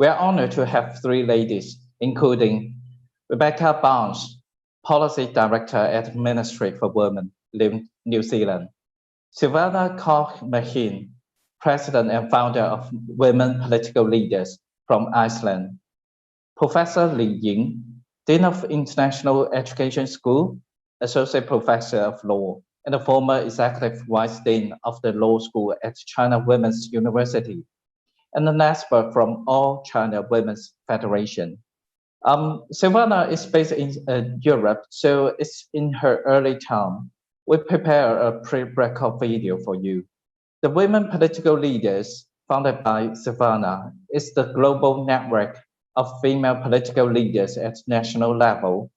We are honored to have three ladies, including Rebecca Barnes, Policy Director at Ministry for Women, New Zealand; Silvana Koch-Maheen, President and Founder of Women Political Leaders from Iceland; Professor Li Ying, Dean of International Education School, Associate Professor of Law, and the former Executive Vice Dean of the Law School at China Women's University, and an expert from All China Women's Federation. Silvana is based in Europe, so it's in her early time. We prepare a pre-record video for you. The Women Political Leaders, founded by Silvana, is the global network of female political leaders at national level,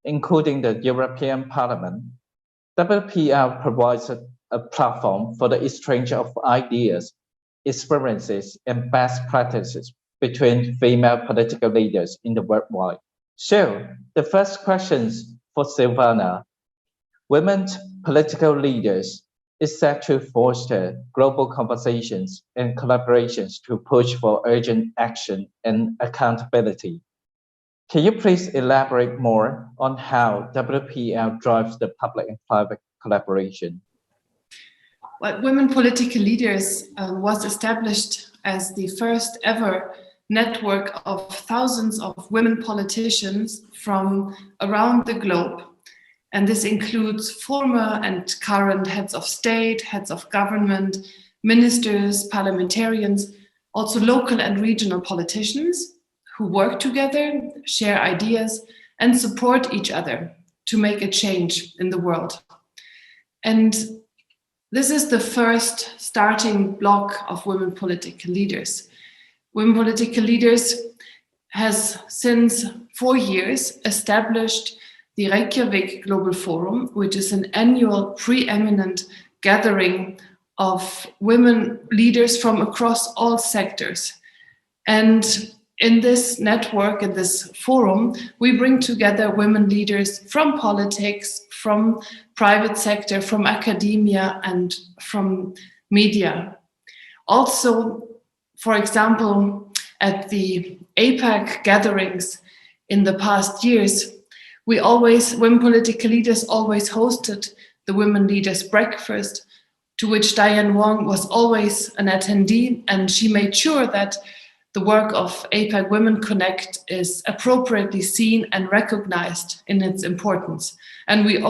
including the European Parliament. WPL provides a platform for the exchange of ideas, experiences, and best practices between female political leaders in the worldwide. So, the first questions for Silvana. Women's political leaders is set to foster global conversations and collaborations to push for urgent action and accountability. Can you please elaborate more on how WPL drives the public and private collaboration? Well, Women Political Leaders was established as the first ever network of thousands of women politicians from around the globe. And this includes former and current heads of state, heads of government, ministers, parliamentarians, also local and regional politicians who work together, share ideas, and support each other to make a change in the world. And this is the first starting block of Women Political Leaders. Women Political Leaders has since 4 years established the Reykjavik Global Forum, which is an annual preeminent gathering of women leaders from across all sectors. And in this network, in this forum, we bring together women leaders from politics, from private sector, from academia, and from media. Also, for example, at the APEC gatherings in the past years, Women Political Leaders always hosted the Women Leaders Breakfast, to which Diane Wong was always an attendee, and she made sure that the work of APEC Women Connect is appropriately seen and recognized in its importance. And we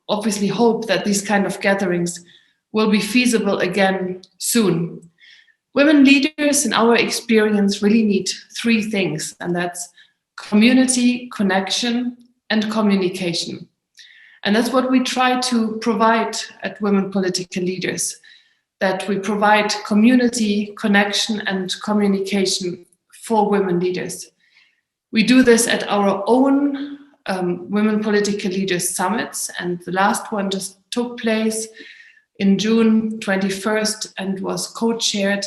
obviously hope that these kind of gatherings will be feasible again soon. Women leaders, in our experience, really need 3 things, and that's community, connection, and communication. And that's what we try to provide at Women Political Leaders, that we provide community, connection, and communication for women leaders. We do this at our own Women Political Leaders Summits, and the last one just took place in June 21st and was co-chaired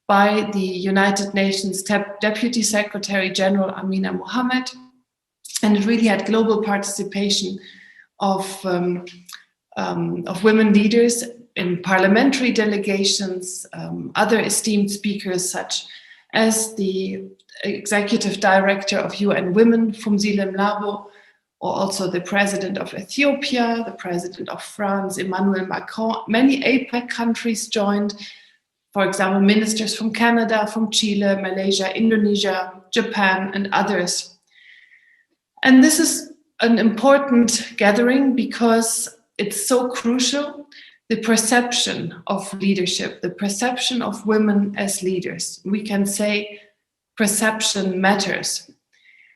by the United Nations Deputy Secretary General Amina Mohammed. And it really had global participation of women leaders in parliamentary delegations, other esteemed speakers such as the Executive Director of UN Women from Zilem Labo, or also the President of Ethiopia, the President of France, Emmanuel Macron. Many APEC countries joined, for example, ministers from Canada, from Chile, Malaysia, Indonesia, Japan, and others. And this is an important gathering because it's so crucial, the perception of leadership, the perception of women as leaders. We can say perception matters.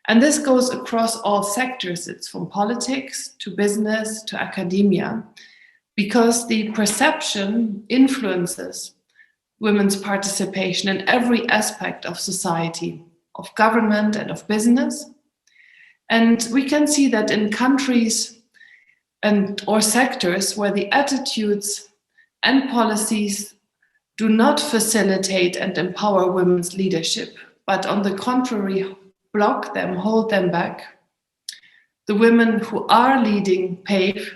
And this goes across all sectors. It's from politics to business to academia, because the perception influences women's participation in every aspect of society, of government and of business. And we can see that in countries or sectors where the attitudes and policies do not facilitate and empower women's leadership, but on the contrary, block them, hold them back, the women who are leading pave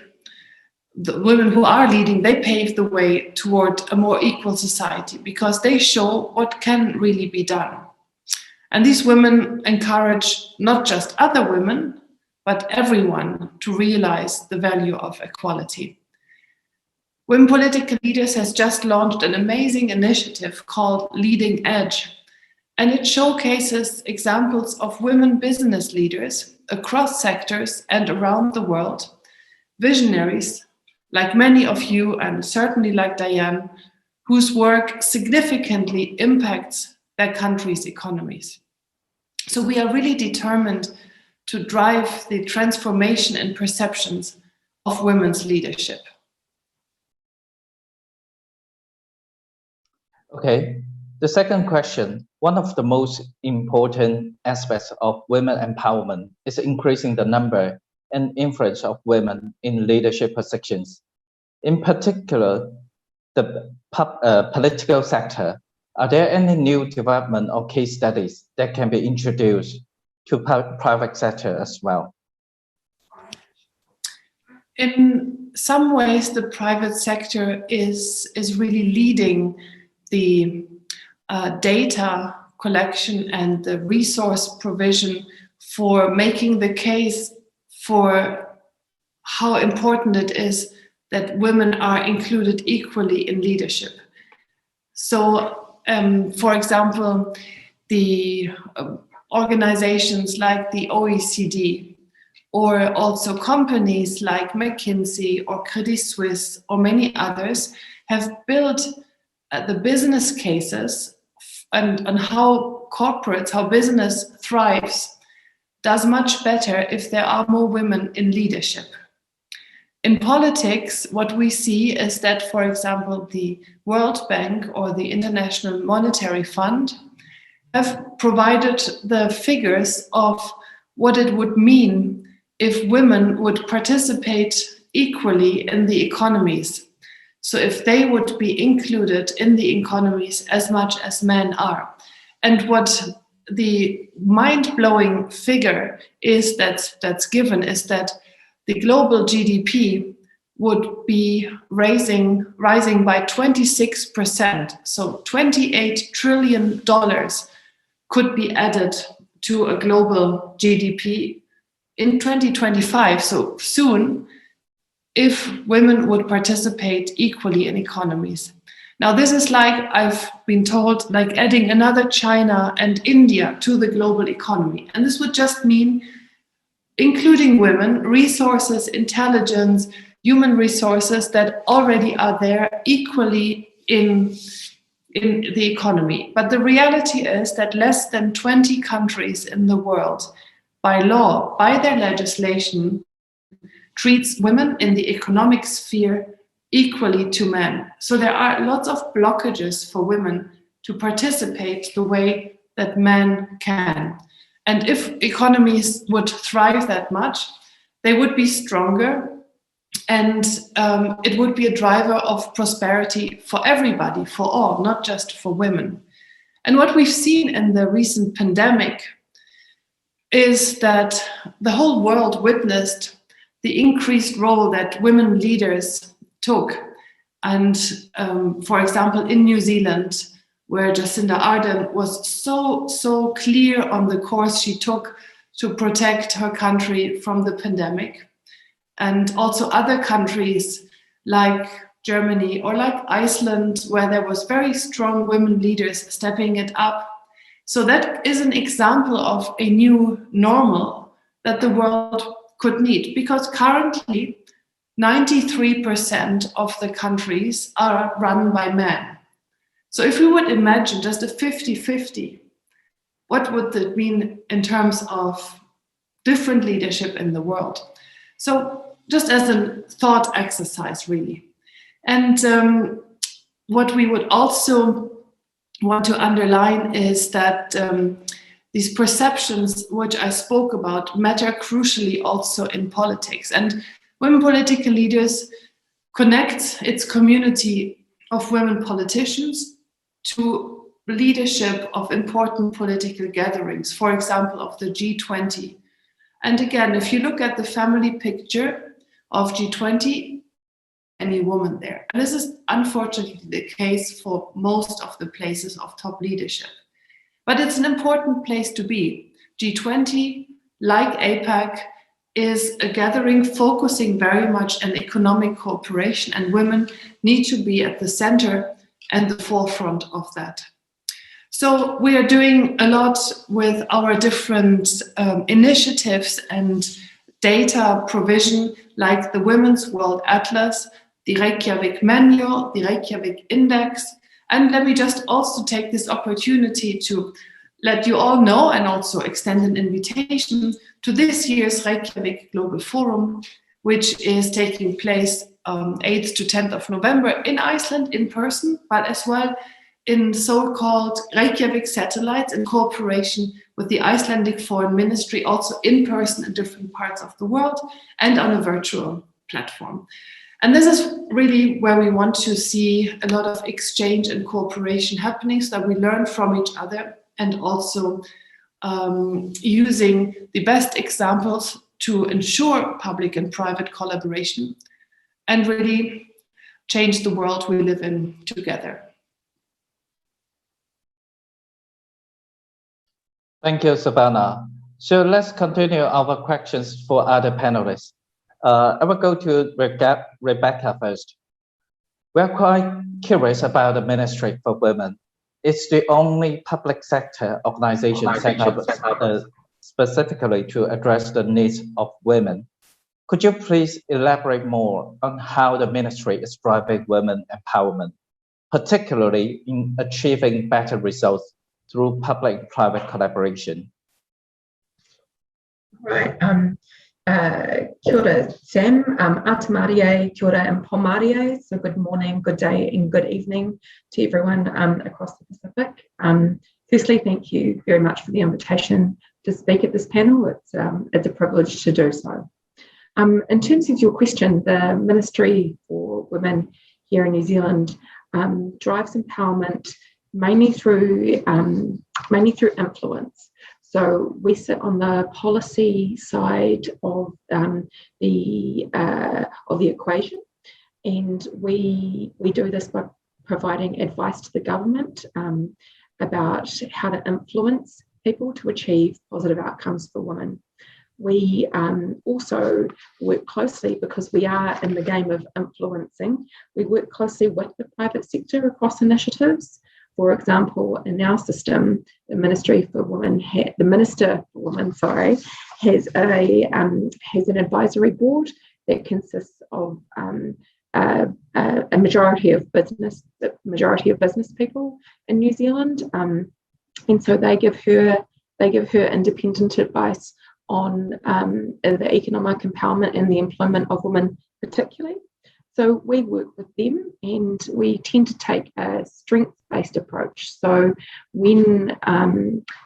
the way toward a more equal society, because they show what can really be done. And these women encourage not just other women, but everyone to realize the value of equality. Women Political Leaders has just launched an amazing initiative called Leading Edge, and it showcases examples of women business leaders across sectors and around the world, visionaries like many of you and certainly like Diane, whose work significantly impacts their country's economies. So we are really determined to drive the transformation in perceptions of women's leadership. Okay, the second question, one of the most important aspects of women empowerment is increasing the number and influence of women in leadership positions. In particular, the political sector. Are there any new development or case studies that can be introduced to private sector as well? In some ways, the private sector is really leading the data collection and the resource provision for making the case for how important it is that women are included equally in leadership. So, for example, the organizations like the OECD, or also companies like McKinsey or Credit Suisse or many others have built the business cases and how corporates, how business thrives, does much better if there are more women in leadership. In politics, what we see is that, for example, the World Bank or the International Monetary Fund have provided the figures of what it would mean if women would participate equally in the economies. So if they would be included in the economies as much as men are. And what the mind-blowing figure is that's given is that the global GDP would be rising by 26%. So $28 trillion could be added to a global GDP in 2025, so soon, if women would participate equally in economies. Now, this is like, I've been told, like adding another China and India to the global economy. And this would just mean including women, resources, intelligence, human resources that already are there equally in the economy. But the reality is that less than 20 countries in the world, by law, by their legislation, treats women in the economic sphere equally to men. So there are lots of blockages for women to participate the way that men can. And if economies would thrive that much, they would be stronger, and it would be a driver of prosperity for everybody, for all, not just for women. And what we've seen in the recent pandemic is that the whole world witnessed the increased role that women leaders took. And for example, in New Zealand, where Jacinda Ardern was so clear on the course she took to protect her country from the pandemic. And also other countries like Germany or like Iceland, where there was very strong women leaders stepping it up. So that is an example of a new normal that the world could need, because currently 93% of the countries are run by men. So if we would imagine just a 50-50, what would that mean in terms of different leadership in the world? So just as a thought exercise, really. And what we would also want to underline is that these perceptions, which I spoke about, matter crucially also in politics. And Women Political Leaders connects its community of women politicians to leadership of important political gatherings, for example, of the G20. And again, if you look at the family picture of G20, any woman there. And this is unfortunately the case for most of the places of top leadership. But it's an important place to be. G20, like APEC, is a gathering focusing very much on economic cooperation, and women need to be at the center and the forefront of that. So we are doing a lot with our different initiatives and data provision, like the Women's World Atlas, the Reykjavik Manual, the Reykjavik Index. And let me just also take this opportunity to let you all know and also extend an invitation to this year's Reykjavik Global Forum, which is taking place 8th to 10th of November in Iceland in person, but as well in so-called Reykjavik satellites in cooperation with the Icelandic Foreign Ministry, also in person in different parts of the world and on a virtual platform. And this is really where we want to see a lot of exchange and cooperation happening so that we learn from each other, and also using the best examples to ensure public and private collaboration and really change the world we live in together. Thank you, Savannah. So let's continue our questions for other panelists. I will go to Rebecca first. We're quite curious about the Ministry for Women. It's the only public sector organization set up specifically to address the needs of women. Could you please elaborate more on how the ministry is driving women empowerment, particularly in achieving better results through public-private collaboration? Right. Kia ora, Sam. Atamarie, kia ora, and Pomarie. So good morning, good day, and good evening to everyone across the Pacific. Firstly, thank you very much for the invitation to speak at this panel. It's a privilege to do so. In terms of your question, the Ministry for Women here in New Zealand drives empowerment mainly through influence. So we sit on the policy side of the equation, and we do this by providing advice to the government about how to influence people to achieve positive outcomes for women. We also work closely, because we are in the game of influencing, we work closely with the private sector across initiatives. For example, in our system, the Minister for Women, has an advisory board that consists of a majority of business people in New Zealand, and so they give her independent advice on the economic empowerment and the employment of women, particularly. So we work with them, and we tend to take a strengths-based approach. So when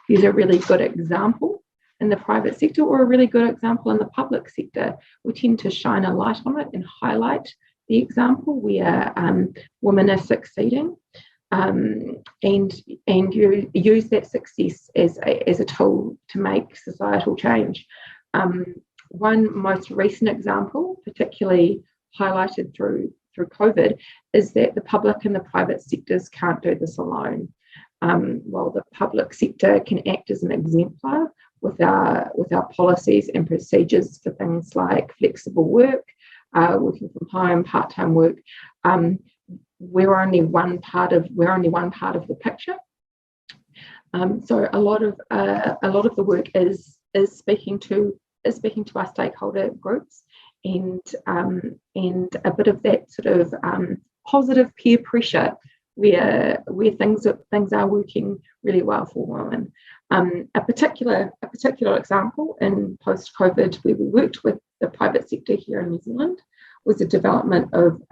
there's a really good example in the private sector or a really good example in the public sector, we tend to shine a light on it and highlight the example where women are succeeding, and you use that success as a tool to make societal change. One most recent example, particularly highlighted through COVID, is that the public and the private sectors can't do this alone. While the public sector can act as an exemplar with our policies and procedures for things like flexible work, working from home, part-time work, we're only one part of the picture. So a lot of the work is speaking to our stakeholder groups, and a bit of that sort of positive peer pressure where things are working really well for women. A particular example in post-COVID where we worked with the private sector here in New Zealand was the development of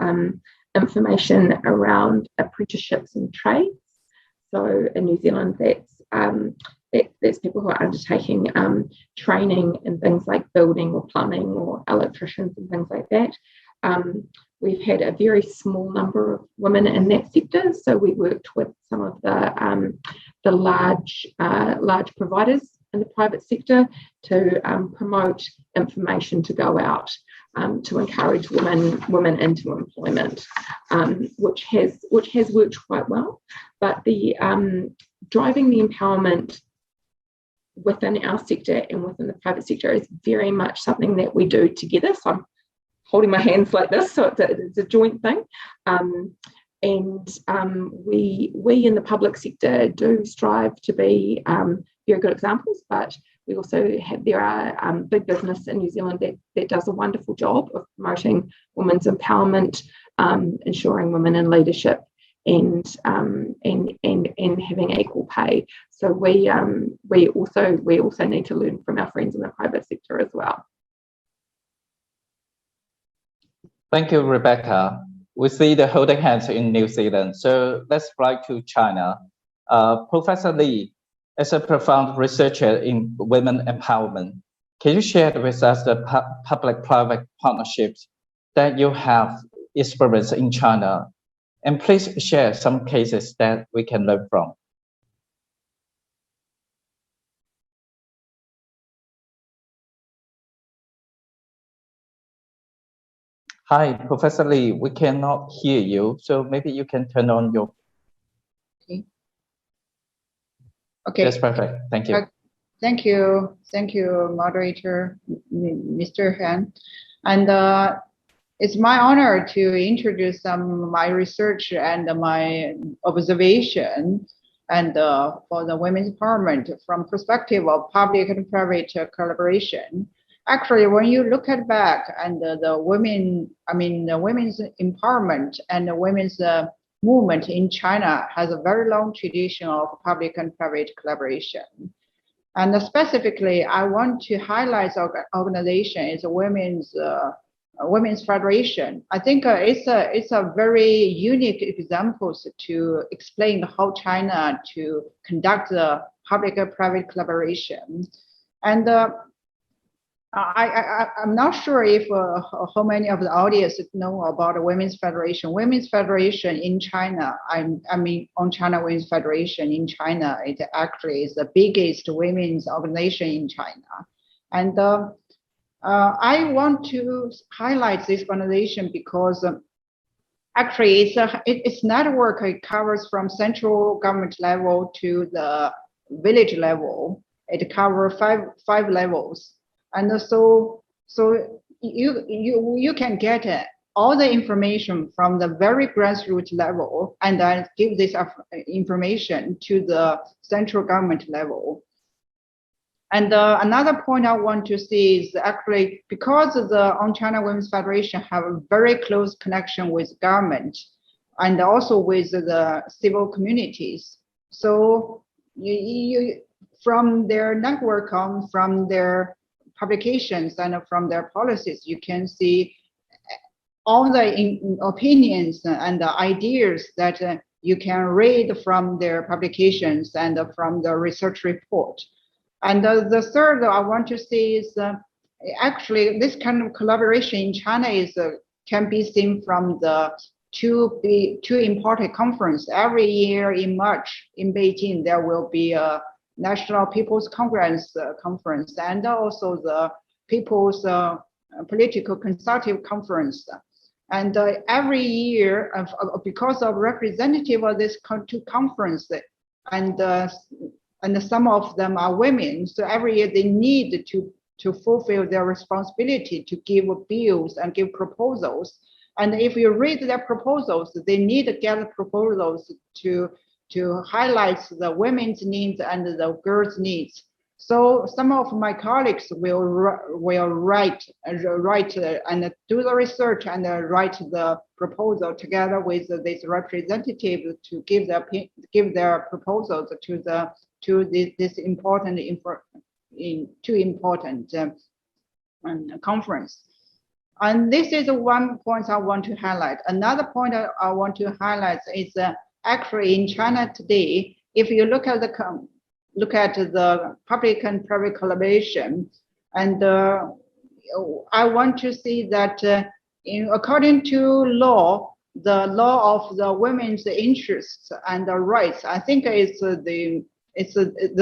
information around apprenticeships and trades. So in New Zealand, that's people who are undertaking training in things like building or plumbing or electricians and things like that. We've had a very small number of women in that sector, so we worked with some of the large providers in the private sector to promote information to go out to encourage women into employment, which has worked quite well. But the driving the empowerment within our sector and within the private sector is very much something that we do together. So I'm holding my hands like this, so it's a joint thing. We in the public sector do strive to be very good examples, but we also have, there are big business in New Zealand that does a wonderful job of promoting women's empowerment, ensuring women in leadership, and having equal pay. So we also need to learn from our friends in the private sector as well. Thank you, Rebecca. We see the holding hands in New Zealand. So let's fly to China. Professor Lee, as a profound researcher in women empowerment, can you share with us the public-private partnerships that you have experienced in China? And please share some cases that we can learn from. Hi, Professor Lee, we cannot hear you, so maybe you can turn on your... Okay. That's perfect. Thank you. Thank you, moderator, Mr. Han. And it's my honor to introduce some of my research and my observation and for the women's empowerment from perspective of public and private collaboration. Actually, when you look at back and the women's empowerment and the women's movement in China has a very long tradition of public and private collaboration. And specifically, I want to highlight the organization is a women's federation. I think it's a very unique examples to explain how China to conduct the public and private collaboration. And I'm not sure if how many of the audience know about the Women's Federation. Women's Federation in China, on China Women's Federation in China, it actually is the biggest women's organization in China. And I want to highlight this organization because actually its network, it covers from central government level to the village level. It covers five levels. And so you can get all the information from the very grassroots level and then give this information to the central government level. And another point I want to see is actually because the On China Women's Federation have a very close connection with government and also with the civil communities. So you from their network, from their publications and from their policies, you can see all the opinions and the ideas that you can read from their publications and from the research report. And the third I want to see is actually this kind of collaboration in China can be seen from the two important conferences. Every year in March in Beijing, there will be a National People's Congress conference and also the People's Political Consultative Conference. And every year, because of representative of this two conferences, and some of them are women, so every year they need to fulfill their responsibility to give bills and give proposals. And if you read their proposals, they need to get proposals to highlight the women's needs and the girls' needs. So some of my colleagues will write and do the research and write the proposal together with this representative to give their proposals to this important conference. And this is one point I want to highlight. Another point I want to highlight is actually in China today, if you look at the public and private collaboration, and I want to see that according to law, the law of the women's interests and the rights, I think the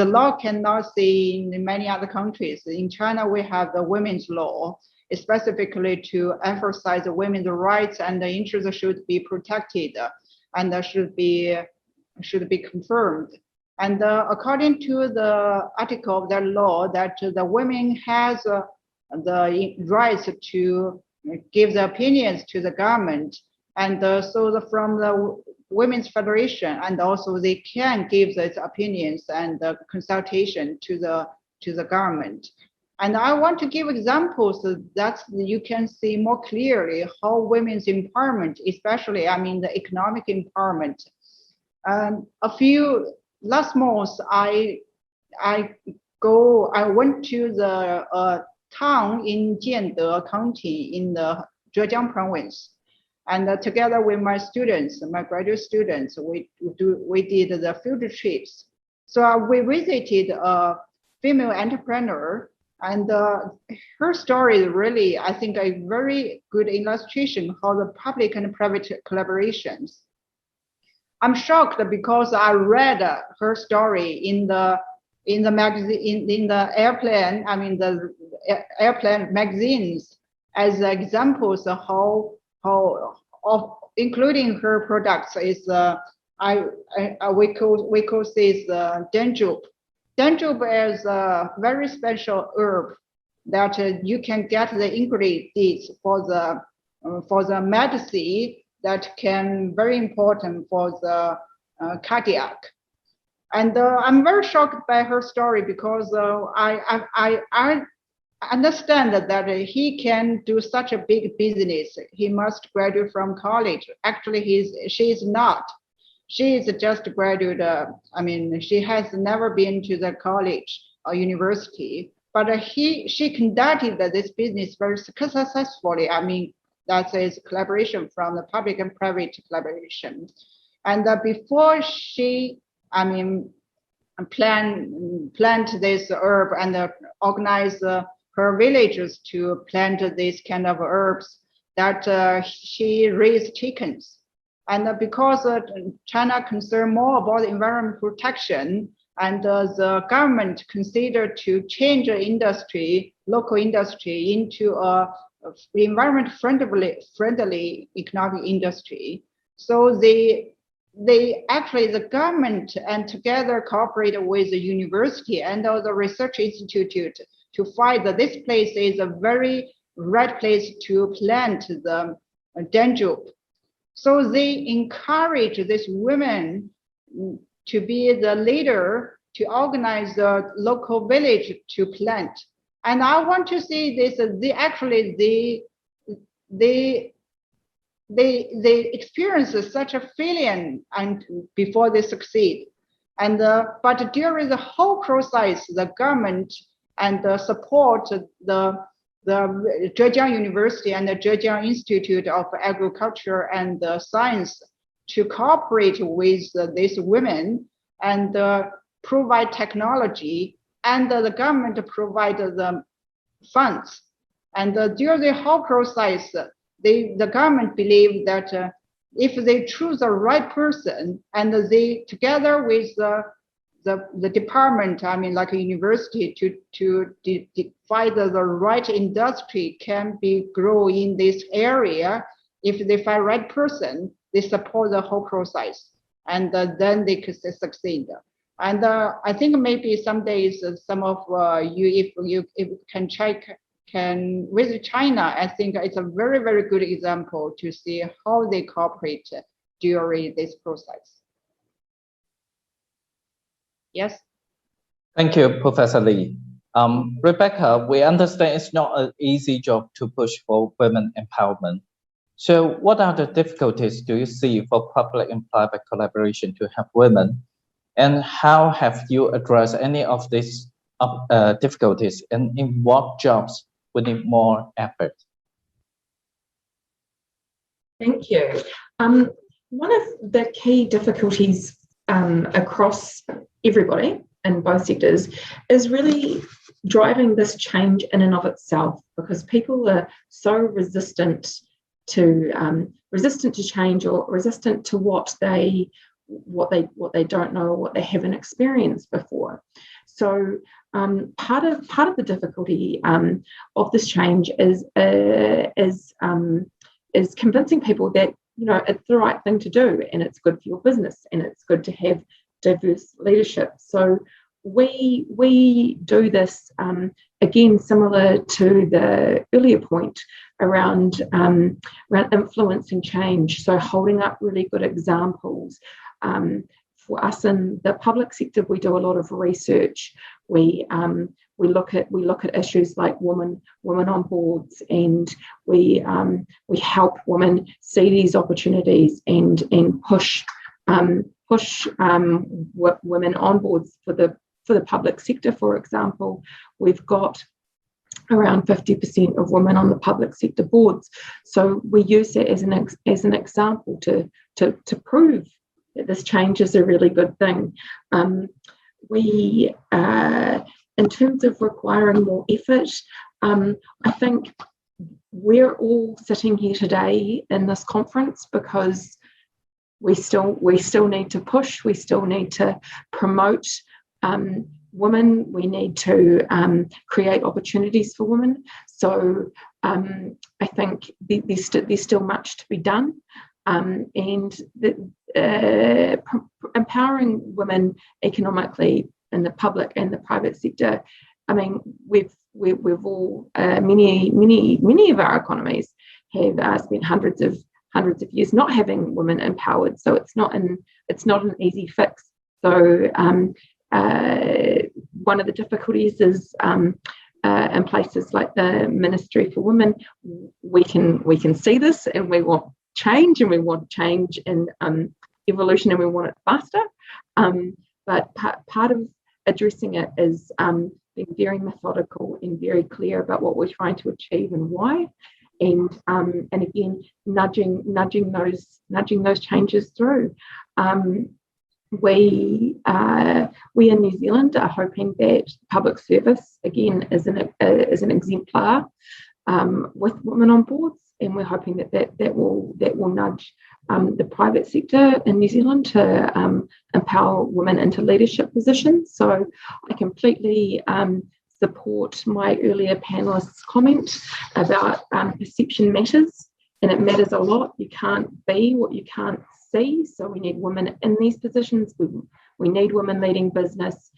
law cannot see in many other countries. In China, we have the women's law, specifically to emphasize the women's rights and the interests should be protected and should be confirmed. And according to the article of the law, that the women has the rights to give the opinions to the government, and from the Women's Federation, and also they can give these opinions and consultation to the government. And I want to give examples that you can see more clearly how women's empowerment, especially, I mean, the economic empowerment. Last month, I went to the town in Jiande County in the Zhejiang province, and together with my students, my graduate students, we did the field trips. So we visited a female entrepreneur, and her story is really, I think, a very good illustration how the public and private collaborations. I'm shocked because I read her story in the magazine, in the airplane. I mean, the airplane magazines as examples of how including her products is we could say is Danjub. Danjub is a very special herb that you can get the ingredients for the medicine that can very important for the cardiac. And I'm very shocked by her story because I understand that he can do such a big business. He must graduate from college. Actually, she is not. She is just a graduate. I mean, she has never been to the college or university, but she conducted this business very successfully. I mean, that is collaboration from the public and private collaboration. And before she, I mean, plant this herb and organize her villagers to plant this kind of herbs, that she raised chickens. And because China concerned more about environment protection, and the government considered to change the industry, local industry, into a environment friendly economic industry. So they actually, the government and together cooperated with the university and the research institute to find that this place is a very right place to plant the Danjub. So they encourage these women to be the leader, to organize the local village to plant. And I want to see this, they experience such a feeling and before they succeed. And but during the whole process, the government and support the Zhejiang University and the Zhejiang Institute of Agriculture and Science to cooperate with these women and provide technology, and the government provide the funds. And during the whole process, the government believe that if they choose the right person and they together with the department, I mean, like a university, to find the right industry can be grow in this area. If they find right person, they support the whole process, and then they could succeed. And I think maybe some days some of you, if you can visit China, I think it's a very, very good example to see how they cooperate during this process. Yes. Thank you, Professor Lee. Rebecca, we understand it's not an easy job to push for women empowerment. So what are the difficulties do you see for public and private collaboration to help women? And how have you addressed any of these difficulties, and in what jobs would need more effort? Thank you. One of the key difficulties across everybody in both sectors is really driving this change in and of itself, because people are so resistant to change, or resistant to what they don't know, or what they haven't experienced before. So part of the difficulty of this change is convincing people that, you know, it's the right thing to do, and it's good for your business, and it's good to have diverse leadership. So we do this, again, similar to the earlier point around influencing change. So holding up really good examples. For us in the public sector, we do a lot of research. We look at issues like women on boards, and we help women see these opportunities and push women on boards for the public sector. For example, we've got around 50% of women on the public sector boards. So we use that as an example to prove that this change is a really good thing. In terms of requiring more effort, I think we're all sitting here today in this conference because we still need to push, we still need to promote women, we need to create opportunities for women. So I think there's still much to be done, and empowering women economically in the public and the private sector. I mean, we've all many of our economies have spent hundreds of years not having women empowered. So it's not an easy fix. So one of the difficulties is in places like the Ministry for Women, we can see this, and we want change, in evolution, and we want it faster. But part of addressing it is being very methodical and very clear about what we're trying to achieve and why, and again nudging those changes through. We in New Zealand are hoping that public service again is an exemplar with women on boards, and we're hoping that will nudge the private sector in New Zealand to empower women into leadership positions. So I completely support my earlier panelist's comment about perception matters, and it matters a lot. You can't be what you can't see. So we need women in these positions. We need women leading business,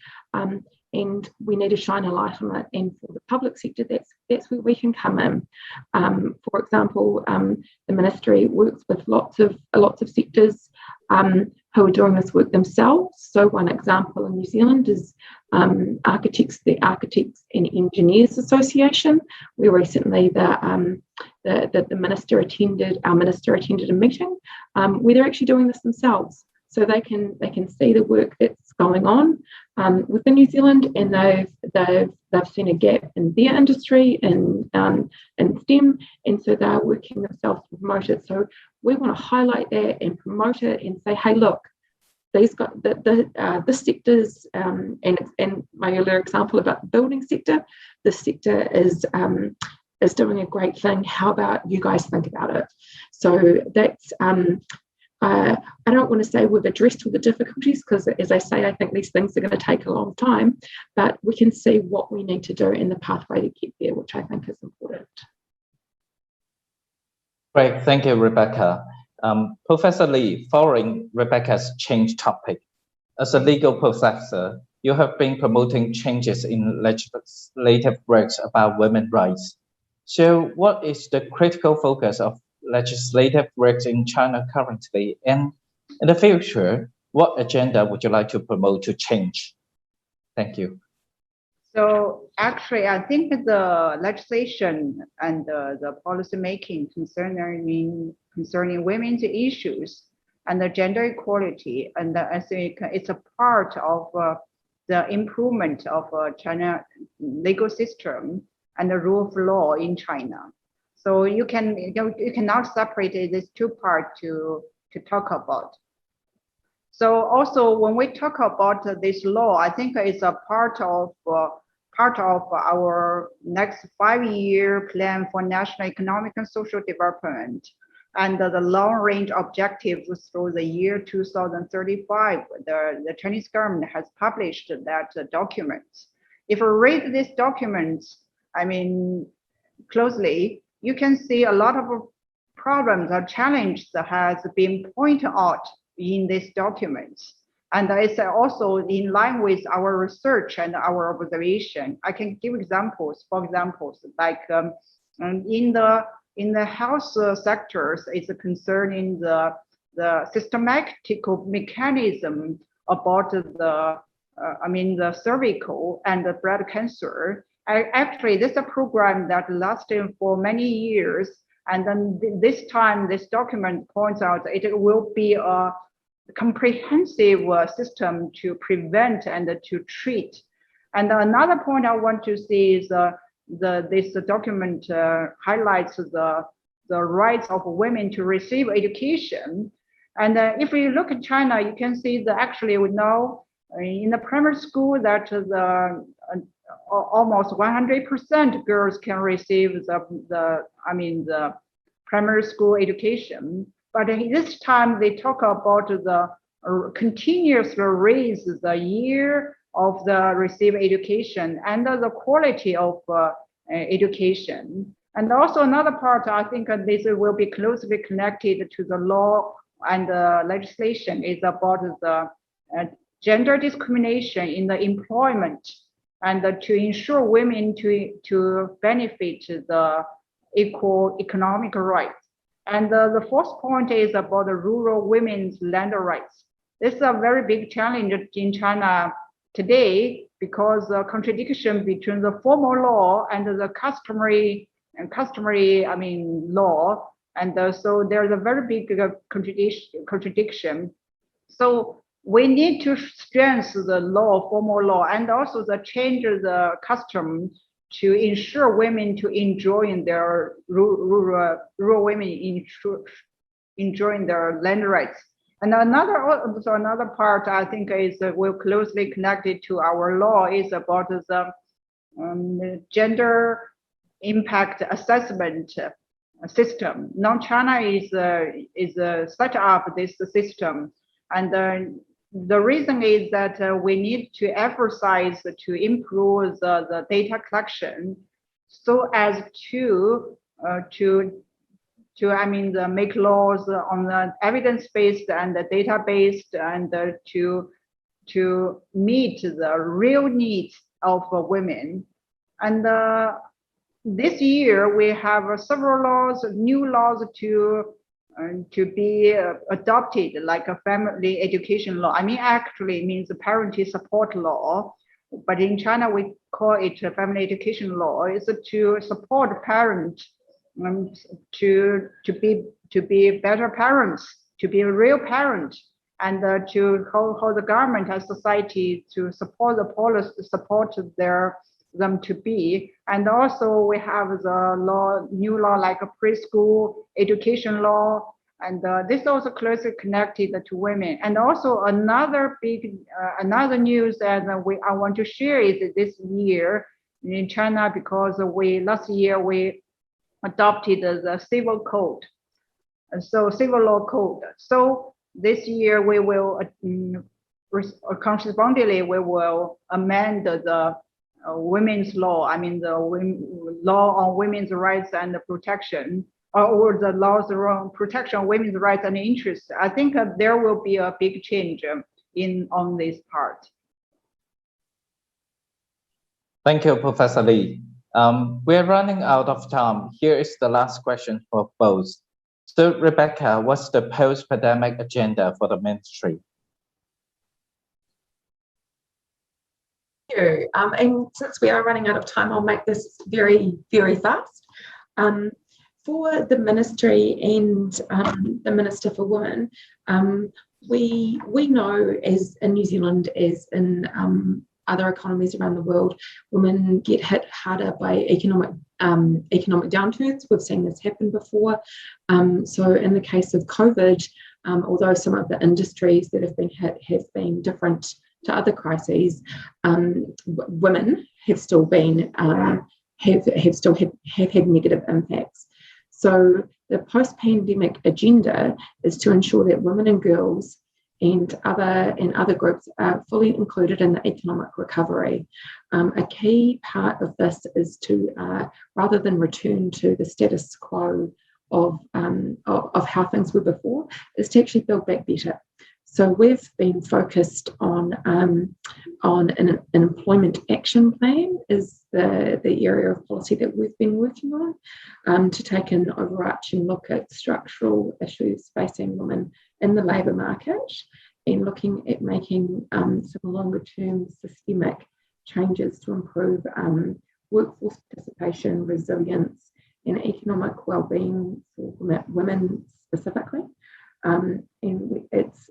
and we need to shine a light on it. And for the public sector, that's where we can come in. For example, the ministry works with lots of sectors who are doing this work themselves. So one example in New Zealand is the Architects and Engineers Association. We recently our minister attended a meeting where they're actually doing this themselves. So they can see the work that's going on within New Zealand, and they've seen a gap in their industry in STEM, and so they're working themselves to promote it. So we want to highlight that and promote it and say, hey, look, these got the sectors, and my earlier example about the building sector, the sector is doing a great thing. How about you guys think about it? So that's I don't want to say we've addressed all the difficulties, because as I say, I think these things are going to take a long time, but we can see what we need to do in the pathway to get there, which I think is important. Great, thank you, Rebecca. Professor Lee, following Rebecca's change topic, as a legal professor, you have been promoting changes in legislative works about women's rights. So what is the critical focus of legislative works in China currently, and in the future, what agenda would you like to promote to change? Thank you. So actually, I think the legislation and the policy making concerning women's issues and the gender equality, and I think it's a part of the improvement of China legal system and the rule of law in China. So you cannot separate these two parts to talk about. So also when we talk about this law, I think it's a part of our next 5-year plan for national economic and social development, and the long-range objectives through the year 2035. The Chinese government has published that document. If you read this document, I mean, closely, you can see a lot of problems or challenges that has been pointed out in this document. And it's also in line with our research and our observation. I can give examples. For example, like in the health sectors, it's concerning the systematic mechanism about the cervical and the breast cancer. Actually, this is a program that lasted for many years. And then this time, this document points out that it will be a comprehensive system to prevent and to treat. And another point I want to see is this document highlights the rights of women to receive education. And if we look at China, you can see that actually we know in the primary school that almost 100% girls can receive the primary school education. But this time they talk about the continuously raise the year of the receive education and the quality of education. And also another part, I think this will be closely connected to the law and legislation, is about the gender discrimination in the employment, and to ensure women to benefit the equal economic rights. And the fourth point is about the rural women's land rights. This is a very big challenge in China today, because the contradiction between the formal law and the customary law, and so there's a very big contradiction. So we need to strengthen the law, formal law, and also change the custom to ensure women to enjoy their rural women enjoying their land rights. And another part I think is will closely connected to our law is about the gender impact assessment system. Now China is set up this system, and the reason is that we need to emphasize to improve the data collection, so as to make laws on the evidence-based and the data-based, and to meet the real needs of women. And this year we have several new laws to be adopted, like a family education law. Actually it means a parental support law, but in China we call it a family education law. It's to support parents to be better parents, to be a real parent, and to how the government and society to support the policy, support them to be. And also we have the new law like a preschool education law, and this is also closely connected to women. And also another another news that I want to share is this year in China, because last year we adopted the civil code, so civil law code. So this year we will correspondingly we will amend the women's law, the law on women's rights and protection, or the laws around protection of women's rights and interests. I think there will be a big change on this part. Thank you, Professor Lee. We are running out of time. Here is the last question for both. So, Rebecca, what's the post-pandemic agenda for the ministry? And since we are running out of time, I'll make this very, very fast. For the ministry and the Minister for Women, we know, as in New Zealand as in other economies around the world, women get hit harder by economic downturns. We've seen this happen before. So in the case of COVID, although some of the industries that have been hit have been different to other crises, women have still been have had negative impacts. So the post-pandemic agenda is to ensure that women and girls and other groups are fully included in the economic recovery. A key part of this is to, rather than return to the status quo of how things were before, is to actually build back better. So we've been focused on an employment action plan is the area of policy that we've been working on, to take an overarching look at structural issues facing women in the labour market and looking at making some longer term systemic changes to improve workforce participation, resilience and economic well-being for women specifically. And it's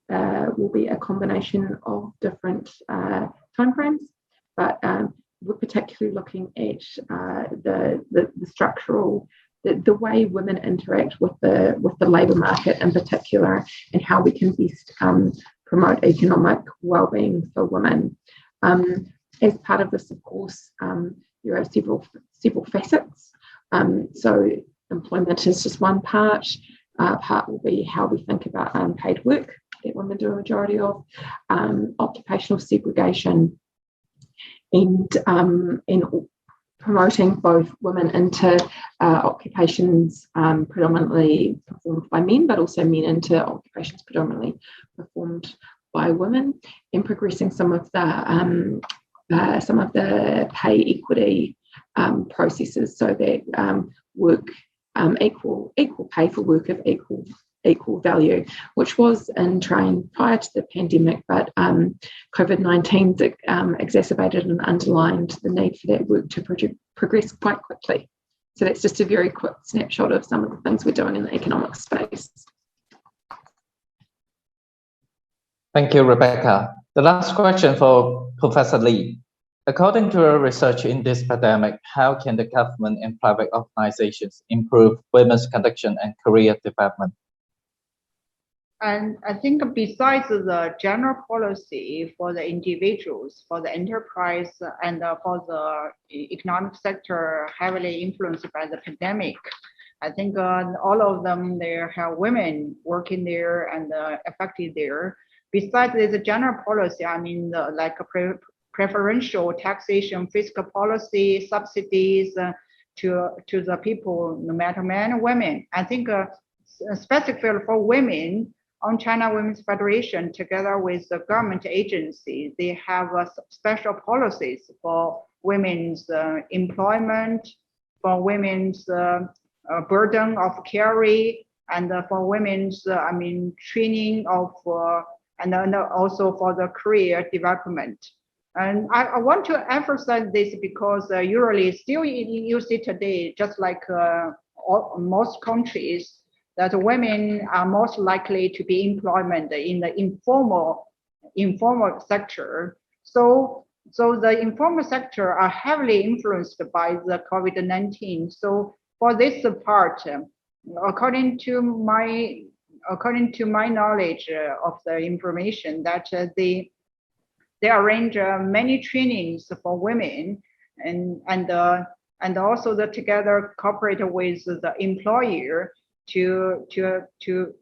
will be a combination of different timeframes, but we're particularly looking at the structural, the way women interact with the labour market in particular, and how we can best promote economic well-being for women. As part of this, of course, there are several facets. So employment is just one part. Part will be how we think about unpaid work that women do a majority of, occupational segregation, and promoting both women into occupations predominantly performed by men, but also men into occupations predominantly performed by women, and progressing some of the pay equity processes, so that work equal pay for work of equal value, which was in train prior to the pandemic, but COVID-19 exacerbated and underlined the need for that work to progress quite quickly. So that's just a very quick snapshot of some of the things we're doing in the economic space. Thank you, Rebecca. The last question for Professor Lee. According to your research in this pandemic, how can the government and private organizations improve women's conduction and career development? And I think besides the general policy for the individuals, for the enterprise, and for the economic sector heavily influenced by the pandemic, I think all of them, they have women working there and affected there. Besides the general policy, I mean, like preferential taxation, fiscal policy, subsidies to the people, no matter men or women. I think specifically for women, on China Women's Federation, together with the government agency, they have special policies for women's employment, for women's burden of carry, and for women's, training of, and also for the career development. And I want to emphasize this because usually still you see today, just like most countries, that women are most likely to be employment in the informal sector. So the informal sector are heavily influenced by the COVID-19. So for this part, according to my knowledge of the information, that they arrange many trainings for women, and also together cooperate with the employer to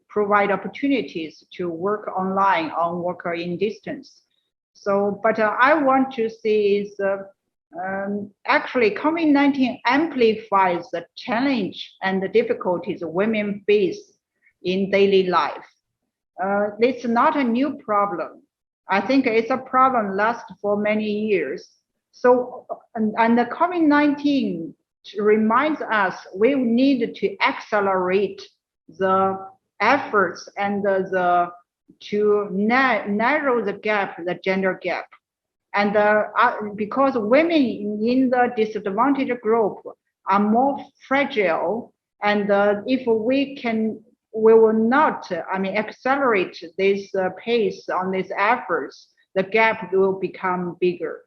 provide opportunities to work online or work in distance. So, but I want to see is actually COVID-19 amplifies the challenge and the difficulties women face in daily life. It's not a new problem. I think it's a problem lasts for many years. So, and the COVID-19 reminds us we need to accelerate the efforts and to narrow the gap, the gender gap. And because women in the disadvantaged group are more fragile, and if we will not, accelerate this pace on these efforts, the gap will become bigger.